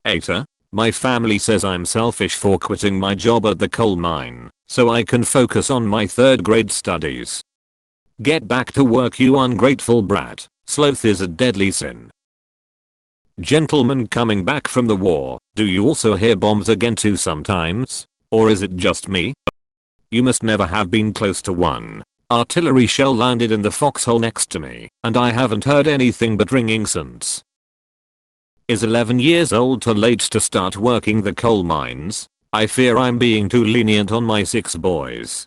Eta, my family says I'm selfish for quitting my job at the coal mine, so I can focus on my 3rd grade studies. Get back to work, you ungrateful brat. Sloth is a deadly sin. Gentlemen coming back from the war, do you also hear bombs again too sometimes? Or is it just me? You must never have been close to one. Artillery shell landed in the foxhole next to me, and I haven't heard anything but ringing since. Is 11 years old too late to start working the coal mines? I fear I'm being too lenient on my 6 boys.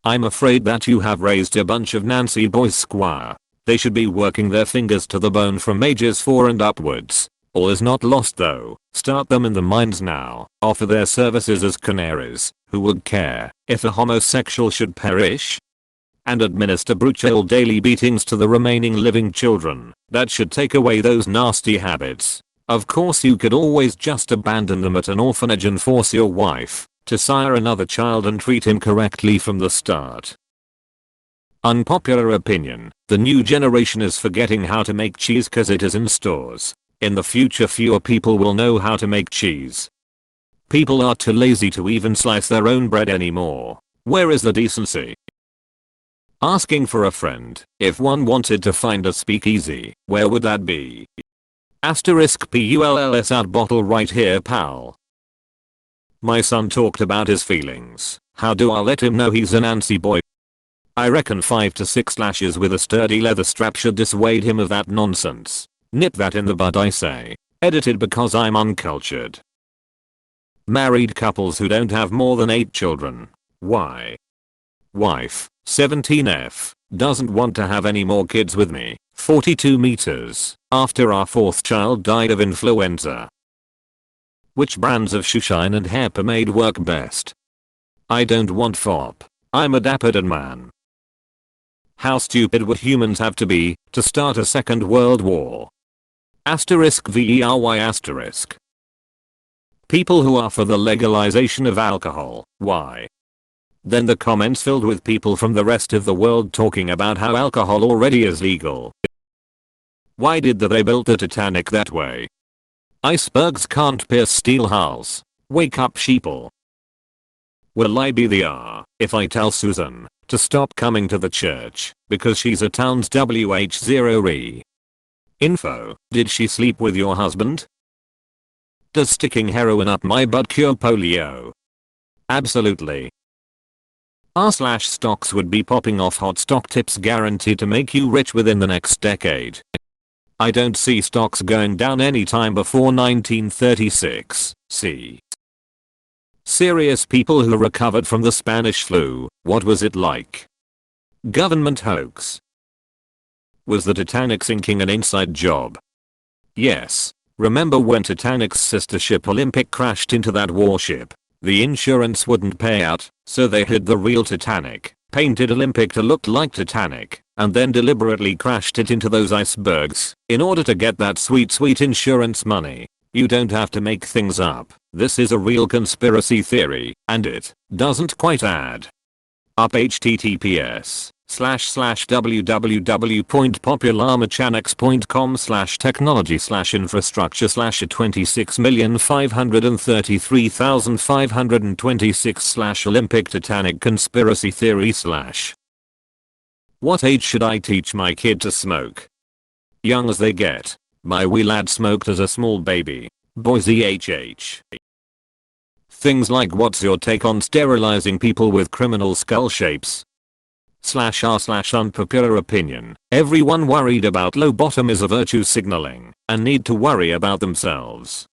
I'm afraid that you have raised a bunch of Nancy boys, squire. They should be working their fingers to the bone from ages 4 and upwards. All is not lost though. Start them in the mines now. Offer their services as canaries. Who would care if a homosexual should perish? And administer brutal daily beatings to the remaining living children. That should take away those nasty habits. Of course you could always just abandon them at an orphanage and force your wife to sire another child and treat him correctly from the start. Unpopular opinion, the new generation is forgetting how to make cheese cause it is in stores. In the future fewer people will know how to make cheese. People are too lazy to even slice their own bread anymore. Where is the decency? Asking for a friend, if one wanted to find a speakeasy, where would that be? Asterisk PULLS out bottle right here pal. My son talked about his feelings. How do I let him know he's a Nancy boy? I reckon 5 to 6 lashes with a sturdy leather strap should dissuade him of that nonsense. Nip that in the bud I say. Edited because I'm uncultured. Married couples who don't have more than 8 children. Why? Wife, 17F, doesn't want to have any more kids with me. 42 meters, after our 4th child died of influenza. Which brands of shoe shine and hair pomade work best? I don't want FOP. I'm a dappered man. How stupid would humans have to be to start a 2nd World War? Asterisk VERY asterisk. People who are for the legalization of alcohol, why? Then the comments filled with people from the rest of the world talking about how alcohol already is legal. Why did they build the Titanic that way? Icebergs can't pierce steel hulls. Wake up sheeple. Will I be the R if I tell Susan to stop coming to the church because she's a town's WH0E? Info, did she sleep with your husband? Does sticking heroin up my butt cure polio? Absolutely. R/stocks would be popping off hot stock tips guaranteed to make you rich within the next decade. I don't see stocks going down anytime before 1936. See. Serious people who recovered from the Spanish flu, what was it like? Government hoax. Was the Titanic sinking an inside job? Yes. Remember when Titanic's sister ship Olympic crashed into that warship? The insurance wouldn't pay out, so they hid the real Titanic, painted Olympic to look like Titanic, and then deliberately crashed it into those icebergs in order to get that sweet insurance money. You don't have to make things up. This is a real conspiracy theory, and it doesn't quite add up. https://www.popularmechanics.com/technology/infrastructure/26,523,526/Olympic Titanic conspiracy theory/. What age should I teach my kid to smoke? Young as they get. My wee lad smoked as a small baby. Boise HH. Things like what's your take on sterilizing people with criminal skull shapes? /r/unpopular opinion. Everyone worried about low bottom is a virtue signaling and need to worry about themselves.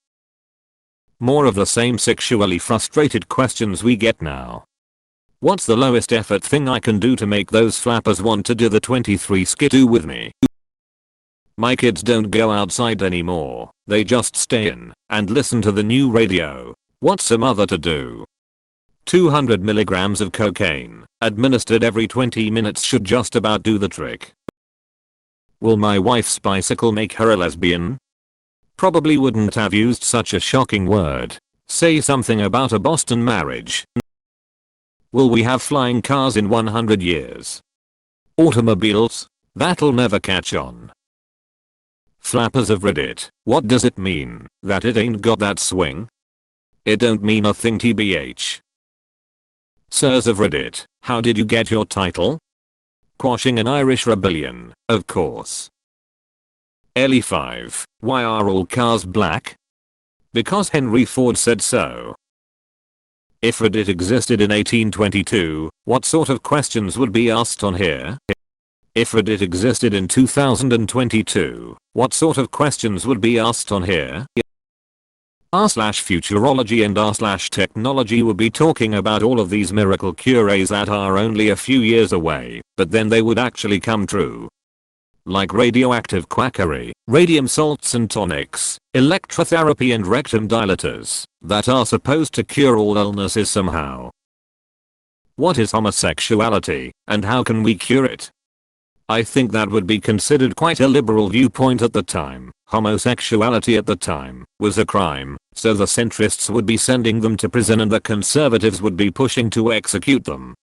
More of the same sexually frustrated questions we get now. What's the lowest effort thing I can do to make those flappers want to do the 23 skidoo with me? My kids don't go outside anymore. They just stay in and listen to the new radio. What's a mother to do? 200 milligrams of cocaine administered every 20 minutes should just about do the trick. Will my wife's bicycle make her a lesbian? Probably wouldn't have used such a shocking word. Say something about a Boston marriage. Will we have flying cars in 100 years? Automobiles? That'll never catch on. Flappers of Reddit, what does it mean that it ain't got that swing? It don't mean a thing tbh. Sirs of Reddit, how did you get your title? Quashing an Irish rebellion, of course. Ellie 5, why are all cars black? Because Henry Ford said so. If Reddit existed in 1822, what sort of questions would be asked on here? If Reddit existed in 2022, what sort of questions would be asked on here? r/futurology and r/technology would be talking about all of these miracle cures that are only a few years away, but then they would actually come true. Like radioactive quackery, radium salts and tonics, electrotherapy and rectum dilators, that are supposed to cure all illnesses somehow. What is homosexuality, and how can we cure it? I think that would be considered quite a liberal viewpoint at the time. Homosexuality at the time was a crime, so the centrists would be sending them to prison and the conservatives would be pushing to execute them.